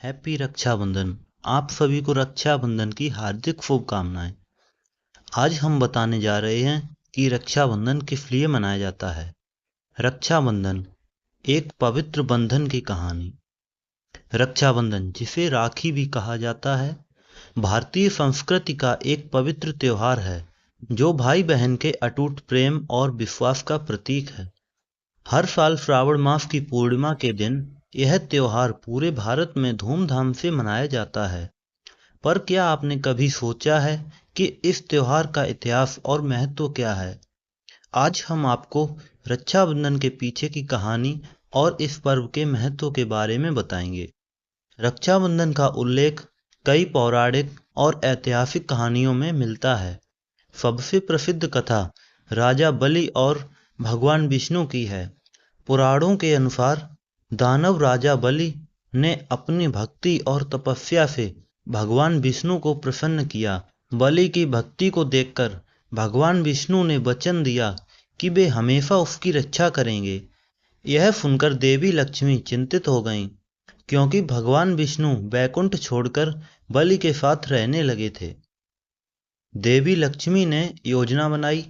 Happy Rakshabandhan. आप सभी को रक्षाबंधन की हार्दिक शुभकामनाएं। आज हम बताने जा रहे हैं कि रक्षाबंधन किस लिए मनाया जाता है। रक्षाबंधन एक पवित्र बंधन की कहानी। रक्षाबंधन, जिसे राखी भी कहा जाता है, भारतीय संस्कृति का एक पवित्र त्योहार है जो भाई बहन के अटूट प्रेम और विश्वास का प्रतीक है। हर साल श्रावण मास की पूर्णिमा के दिन यह त्योहार पूरे भारत में धूमधाम से मनाया जाता है। पर क्या आपने कभी सोचा है कि इस त्योहार का इतिहास और महत्व क्या है? आज हम आपको रक्षाबंधन के पीछे की कहानी और इस पर्व के महत्व के बारे में बताएंगे। रक्षाबंधन का उल्लेख कई पौराणिक और ऐतिहासिक कहानियों में मिलता है। सबसे प्रसिद्ध कथा राजा बलि और भगवान विष्णु की है। पुराणों के अनुसार दानव राजा बलि ने अपनी भक्ति और तपस्या से भगवान विष्णु को प्रसन्न किया। बलि की भक्ति को देखकर भगवान विष्णु ने वचन दिया कि वे हमेशा उसकी रक्षा करेंगे। यह सुनकर देवी लक्ष्मी चिंतित हो गईं, क्योंकि भगवान विष्णु वैकुंठ छोड़कर बलि के साथ रहने लगे थे। देवी लक्ष्मी ने योजना बनाई।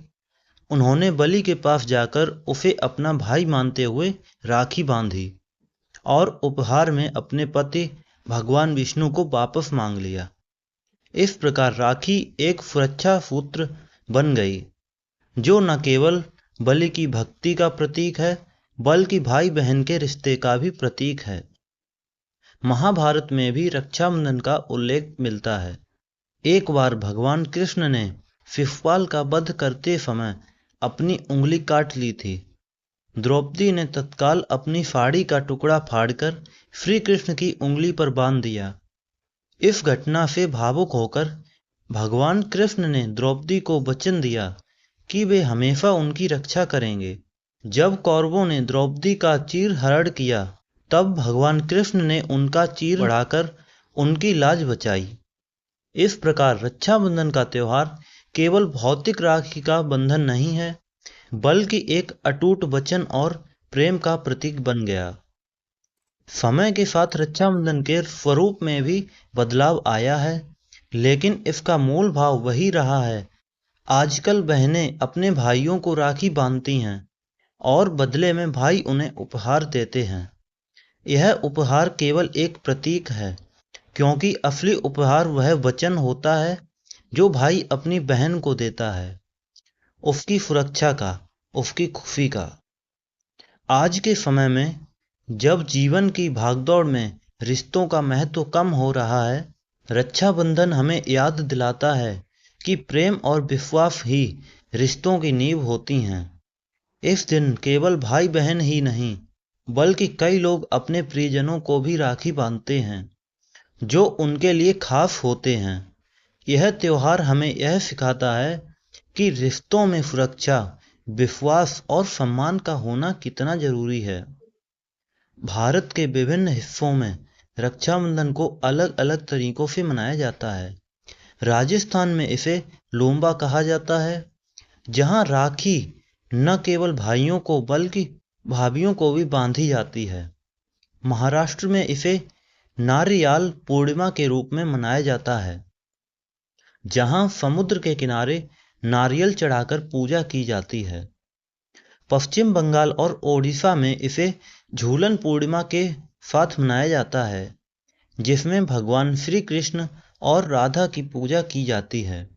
उन्होंने बलि के पास जाकर उसे अपना भाई मानते हुए राखी बांधी और उपहार में अपने पति भगवान विष्णु को वापस मांग लिया। इस प्रकार राखी एक सुरक्षा सूत्र बन गई, जो न केवल बलि की भक्ति का प्रतीक है, बल्कि भाई बहन के रिश्ते का भी प्रतीक है। महाभारत में भी रक्षाबंधन का उल्लेख मिलता है। एक बार भगवान कृष्ण ने शिशुपाल का वध करते समय अपनी उंगली काट ली थी। द्रौपदी ने तत्काल अपनी साड़ी का टुकड़ा फाड़कर श्री कृष्ण की उंगली पर बांध दिया। इस घटना से भावुक होकर भगवान कृष्ण ने द्रौपदी को वचन दिया कि वे हमेशा उनकी रक्षा करेंगे। जब कौरवों ने द्रौपदी का चीरहरण किया, तब भगवान कृष्ण ने उनका चीर बढ़ाकर उनकी लाज बचाई। इस प्रकार रक्षाबंधन का त्योहार केवल भौतिक राखी का बंधन नहीं है, बल्कि एक अटूट वचन और प्रेम का प्रतीक बन गया। समय के साथ रक्षाबंधन के स्वरूप में भी बदलाव आया है, लेकिन इसका मूल भाव वही रहा है। आजकल बहनें अपने भाइयों को राखी बांधती हैं और बदले में भाई उन्हें उपहार देते हैं। यह उपहार केवल एक प्रतीक है, क्योंकि असली उपहार वह वचन होता है जो भाई अपनी बहन को देता है, उसकी सुरक्षा का, उसकी खुशी का। आज के समय में जब जीवन की भागदौड़ में रिश्तों का महत्व कम हो रहा है, रक्षाबंधन हमें याद दिलाता है कि प्रेम और विश्वास ही रिश्तों की नींव होती हैं। इस दिन केवल भाई बहन ही नहीं, बल्कि कई लोग अपने प्रियजनों को भी राखी बांधते हैं, जो उनके लिए खास होते हैं। यह त्योहार हमें यह सिखाता है कि रिश्तों में सुरक्षा, विश्वास और सम्मान का होना कितना जरूरी है। भारत के विभिन्न हिस्सों में रक्षाबंधन को अलग अलग तरीकों से मनाया जाता है। राजस्थान में इसे लोम्बा कहा जाता है, जहां राखी न केवल भाइयों को बल्कि भाभियों को भी बांधी जाती है। महाराष्ट्र में इसे नारियाल पूर्णिमा के रूप में मनाया जाता है, जहां समुद्र के किनारे नारियल चढ़ाकर पूजा की जाती है। पश्चिम बंगाल और ओडिशा में इसे झूलन पूर्णिमा के साथ मनाया जाता है, जिसमें भगवान श्री कृष्ण और राधा की पूजा की जाती है।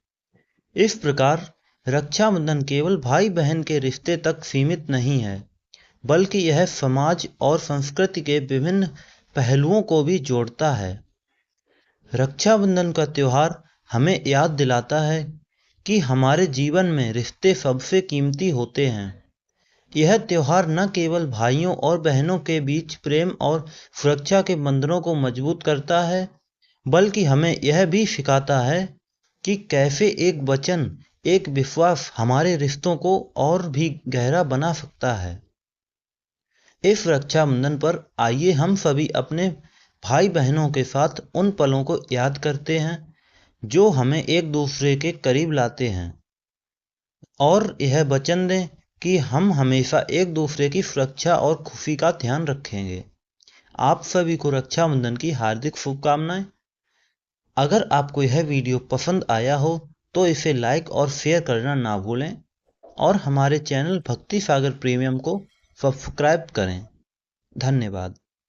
इस प्रकार रक्षाबंधन केवल भाई बहन के रिश्ते तक सीमित नहीं है, बल्कि यह समाज और संस्कृति के विभिन्न पहलुओं को भी जोड़ता है। रक्षाबंधन का त्योहार हमें याद दिलाता है कि हमारे जीवन में रिश्ते सबसे कीमती होते हैं। यह त्योहार न केवल भाइयों और बहनों के बीच प्रेम और सुरक्षा के बंधनों को मजबूत करता है, बल्कि हमें यह भी सिखाता है कि कैसे एक वचन, एक विश्वास हमारे रिश्तों को और भी गहरा बना सकता है। इस रक्षाबंधन पर आइए हम सभी अपने भाई बहनों के साथ उन पलों को याद करते हैं जो हमें एक दूसरे के करीब लाते हैं, और यह वचन दें कि हम हमेशा एक दूसरे की सुरक्षा और खुशी का ध्यान रखेंगे। आप सभी को रक्षाबंधन की हार्दिक शुभकामनाएं। अगर आपको यह वीडियो पसंद आया हो तो इसे लाइक और शेयर करना ना भूलें और हमारे चैनल भक्ति सागर प्रीमियम को सब्सक्राइब करें। धन्यवाद।